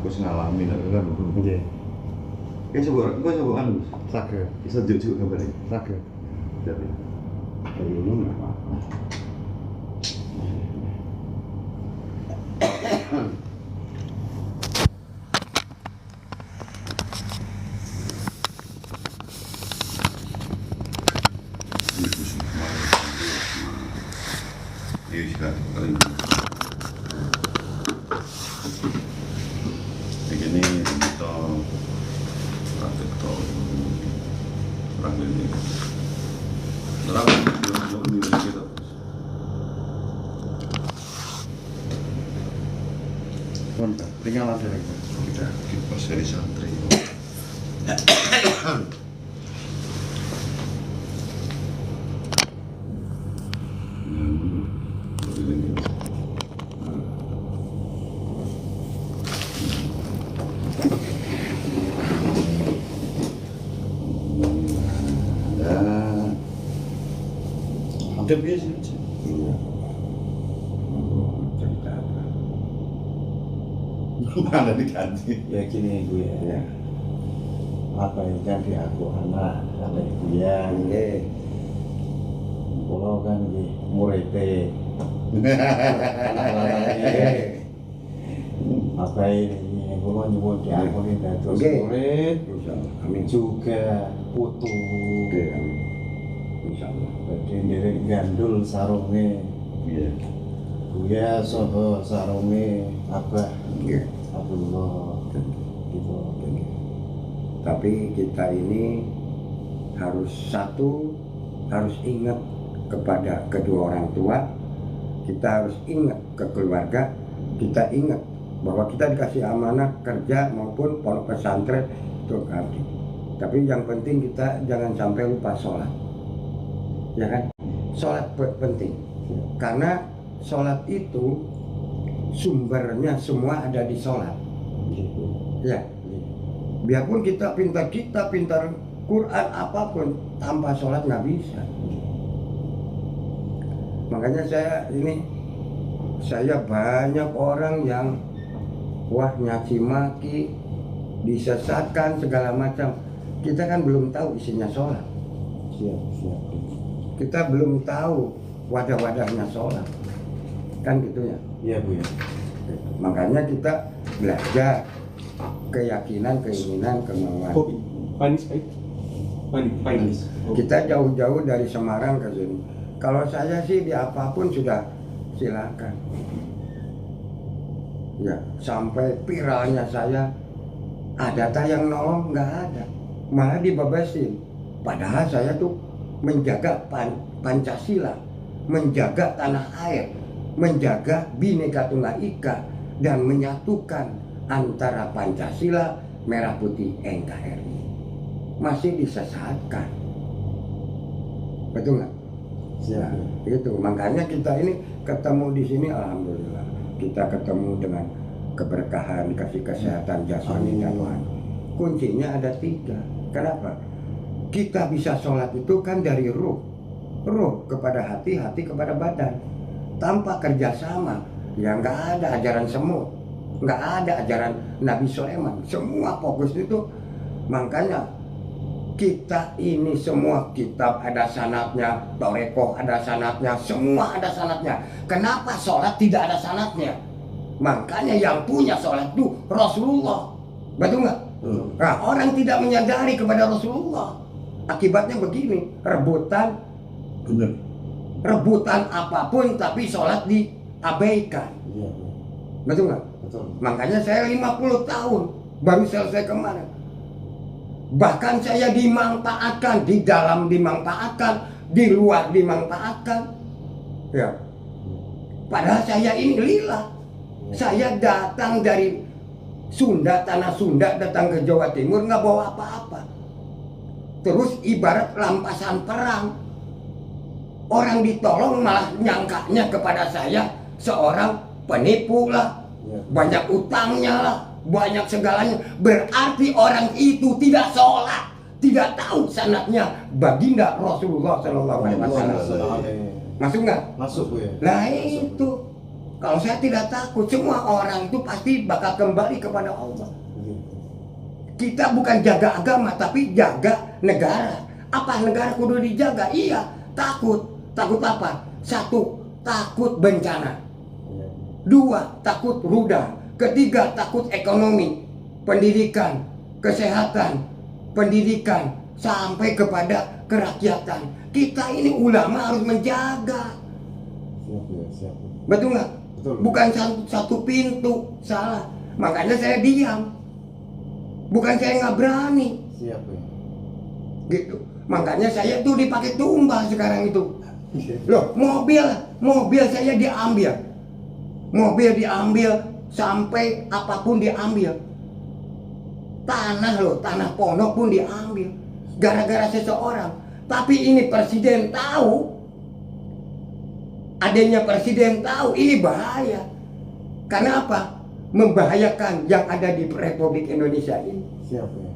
wis ngalami kan. Nggih. Kowe coba anu. Saged. Bisa juk gambar iki. Saged. Jadi. Ini enggak apa-apa. Iya juga kali ini. Begini kita praktek tol. Praktek ini. Nerang ini kita. Pun tinggal dari Kita kipas dari santri. hampir biasa. Iya. Cerita apa? Mana diganti? Ya gini Bu ya. Apa yang ganti aku anak sampai kuliah nggih. Kulo kan nggih murid-e. Apa ini kulo nyuwun diampuni dados murid. Insyaallah. Amin. Juga putu. Oke, amin. Insyaallah. Jadi nderek gandul sarunge. Iya. Buya saha sarunge Abah. Nggih. Abdullah. Gitu. Tapi kita ini harus ingat kepada kedua orang tua, kita harus ingat ke keluarga, kita ingat bahwa kita dikasih amanah kerja maupun pondok pesantren untuk abdi. Tapi yang penting kita jangan sampai lupa sholat, ya kan? Sholat penting, karena sholat itu sumbernya semua ada di sholat, ya. Biarpun kita pintar Quran apapun, tanpa sholat nggak bisa. Makanya saya banyak orang yang nyaci maki, disesatkan segala macam. Kita kan belum tahu isinya sholat. Siap. Kita belum tahu wadah-wadahnya sholat, kan gitu ya. Iya Bu ya. Makanya kita belajar keyakinan, keinginan, kemauan. Panis. Kita jauh-jauh dari Semarang ke sini. Kalau saya sih di apapun sudah silakan. Ya, sampai viralnya saya ada tayang nolong nggak ada, malah dibebasin. Padahal saya tuh menjaga Pancasila, menjaga tanah air, menjaga Bhinneka Tunggal Ika, dan menyatukan antara Pancasila, Merah Putih, NKRI. Masih disesatkan, betul nggak? Siap. Nah, itu makanya kita ini ketemu di sini, alhamdulillah. Kita ketemu dengan keberkahan, kasih kesehatan jasmani dan rohani. Kuncinya ada 3. Kenapa? Kita bisa sholat itu kan dari ruh kepada hati, hati kepada badan. Tanpa kerjasama, ya nggak ada ajaran semut, nggak ada ajaran Nabi Sulaiman. Semua fokus itu, makanya kita ini semua kitab ada sanadnya, Torekoh ada sanadnya, semua ada sanadnya. Kenapa sholat tidak ada sanadnya? Makanya yang punya sholat itu Rasulullah, betul nggak? Nah, orang tidak menyadari kepada Rasulullah. Akibatnya begini, rebutan apapun tapi sholat diabaikan. Iya. Betul nggak? Betul. Makanya saya 50 tahun baru selesai kemarin. Bahkan saya dimanfaatkan, di dalam dimanfaatkan, di luar dimanfaatkan. Ya. Padahal saya ini lillah. Saya datang dari Sunda, tanah Sunda, datang ke Jawa Timur nggak bawa apa-apa. Terus ibarat lampasan perang. Orang ditolong malah nyangkanya kepada saya seorang penipu lah. Banyak utangnya lah, banyak segalanya. Berarti orang itu tidak sholat, tidak tahu sanadnya baginda Rasulullah SAW. Masuk nggak? Masuk Bu ya. Nah itu Kalau saya tidak takut, semua orang itu pasti bakal kembali kepada Allah. Kita bukan jaga agama, tapi jaga negara. Apa negara kudu dijaga? Iya, takut. Takut apa? Satu, takut bencana. Dua, takut rudal. Ketiga, takut ekonomi, pendidikan, kesehatan, pendidikan, sampai kepada kerakyatan. Kita ini ulama harus menjaga. Siap. Betul nggak? Betul. Bukan satu pintu, salah. Makanya saya diam. Bukan saya nggak berani. Siap ya. Gitu. Makanya saya tuh dipakai tumbal sekarang itu. Loh, mobil saya diambil. Mobil diambil sampai apapun diambil. Tanah loh, tanah pondok pun diambil. Gara-gara seseorang. Tapi ini presiden tahu. Adanya presiden tahu, ini bahaya. Karena apa? Membahayakan yang ada di Republik Indonesia ini. Siap ya.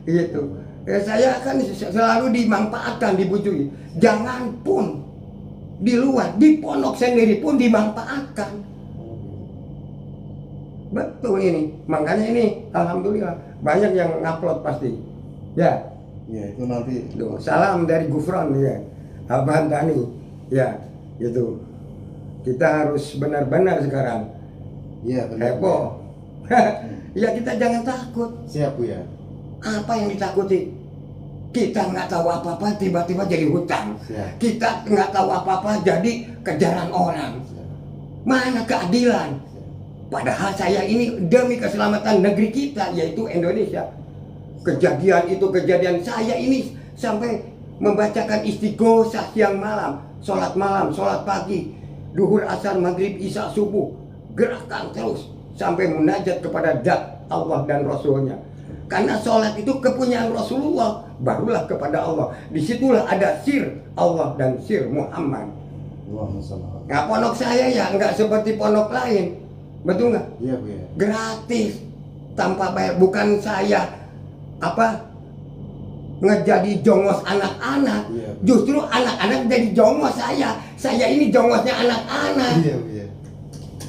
Gitu. Saya kan selalu dimanfaatkan, dibujui. Jangan pun di luar, di pondok sendiri pun dimanfaatkan. Betul ini. Makanya ini alhamdulillah banyak yang ngupload pasti. Ya. Ya itu nanti. Duh, salam dari Gufron ya. Abang Tani. Ya, gitu. Kita harus benar-benar sekarang Iya benar. heboh. Ya kita jangan takut. Siap Bu ya. Apa yang ditakuti? Kita nggak tahu apa-apa tiba-tiba jadi hutang. Siap. Kita nggak tahu apa-apa jadi kejaran orang. Siap. Mana keadilan? Padahal saya ini demi keselamatan negeri kita yaitu Indonesia. Kejadian saya ini sampai membacakan istighosah siang malam, sholat pagi, duhur, asar, maghrib, isya, subuh, gerakan terus sampai munajat kepada zat Allah dan Rasulnya. Karena sholat itu kepunyaan Rasulullah, barulah kepada Allah. Disitulah ada sir Allah dan sir Muhammad. Allahumma shalli. Nah, pondok saya ya nggak seperti pondok lain, betul nggak? Iya Bu ya. Gratis, tanpa bayar. Bukan saya ngejadi jongos anak-anak. Iya. Justru anak-anak jadi jongos saya. Saya ini jongosnya anak-anak. Iya Bu ya.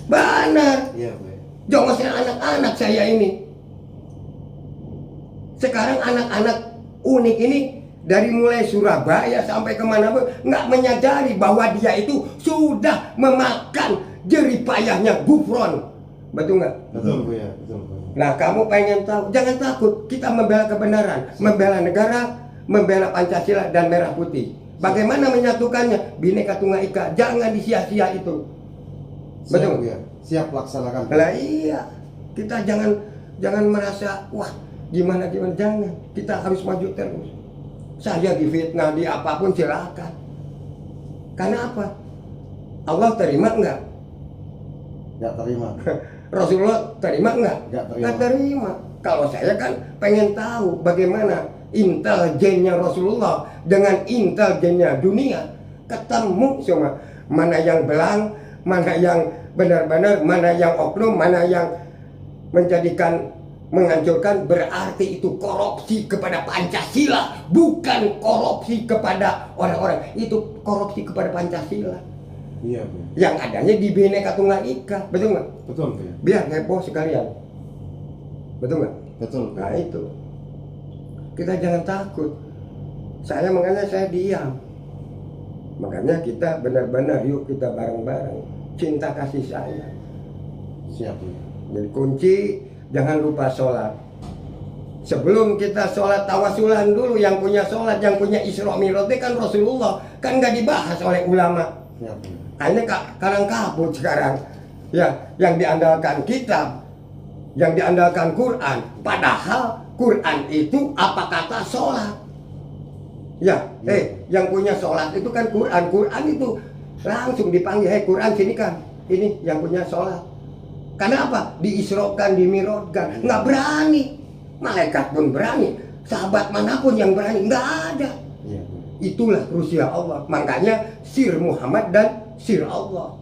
Benar. Iya Bu ya. Jongosnya anak-anak saya ini. Sekarang anak-anak unik ini dari mulai Surabaya sampai kemana pun nggak menyadari bahwa dia itu sudah memakan jeripayahnya Gufron. Betul nggak? Betul Bu ya. Betul Bu. Nah, kamu pengen tahu, jangan takut. Kita membela kebenaran, membela negara, membela Pancasila dan merah putih. Bagaimana menyatukannya? Bhinneka Tunggal Ika. Jangan disia-sia itu. Betul Betul? Bu ya. Siap laksanakan. Lah iya. Kita jangan merasa wah, gimana jangan. Kita harus maju terus. Saya difitnah di apapun silakan. Karena apa? Allah terima enggak? Nggak terima. Rasulullah terima enggak? Nggak terima. Terima. Kalau saya kan pengen tahu bagaimana intelijennya Rasulullah dengan intelijennya dunia ketemu semua. Mana yang belang, mana yang benar-benar, mana yang oknum, mana yang menghancurkan. Berarti itu korupsi kepada Pancasila, bukan korupsi kepada orang-orang. Itu korupsi kepada Pancasila. Iya Bu. Yang adanya di Bhinneka Tunggal Ika, betul nggak? Betul Bu ya. Biar heboh sekalian, betul nggak? Betul. Nah itu, kita jangan takut. Makanya saya diam. Makanya kita benar-benar yuk kita bareng-bareng cinta kasih sayang. Siap Bu. Jadi kunci jangan lupa sholat. Sebelum kita sholat tawasulan dulu, yang punya sholat, yang punya Isra Mi'raj kan Rasulullah, kan nggak dibahas oleh ulama. Siap Bu. Ini karang kabut sekarang. Ya, yang diandalkan kitab, yang diandalkan Quran. Padahal Quran itu apa kata sholat? Ya, yang punya sholat itu kan Quran. Quran itu langsung dipanggil, Quran sini kan. Ini yang punya sholat. Karena apa? Diisrokan, dimirotkan. Nggak berani. Malaikat pun berani. Sahabat manapun yang berani. Nggak ada. Iya Bu. Itulah Rusia Allah. Makanya sir Muhammad dan sir Allah.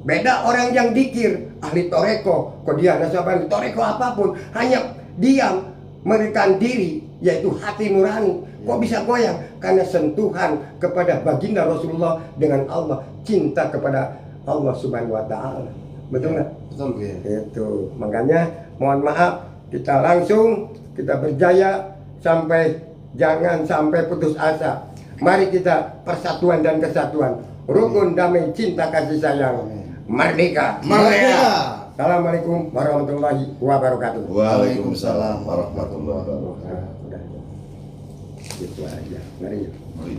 Beda orang yang dikir, ahli toreko, kodian, nasabah, toreko apapun, hanya diam, merekan diri, yaitu hati nurani. Kok bisa goyang? Karena sentuhan kepada baginda Rasulullah dengan Allah, cinta kepada Allah Subhanahu wa taala. Betul nggak? Betul ya. Itu. Makanya mohon maaf, kita langsung kita berjaya jangan sampai putus asa. Mari kita persatuan dan kesatuan, rukun damai cinta kasih sayang, merdeka. Assalamualaikum warahmatullahi wabarakatuh. Waalaikumsalam warahmatullahi wabarakatuh. Udah. Gitu aja. Mari. Mari.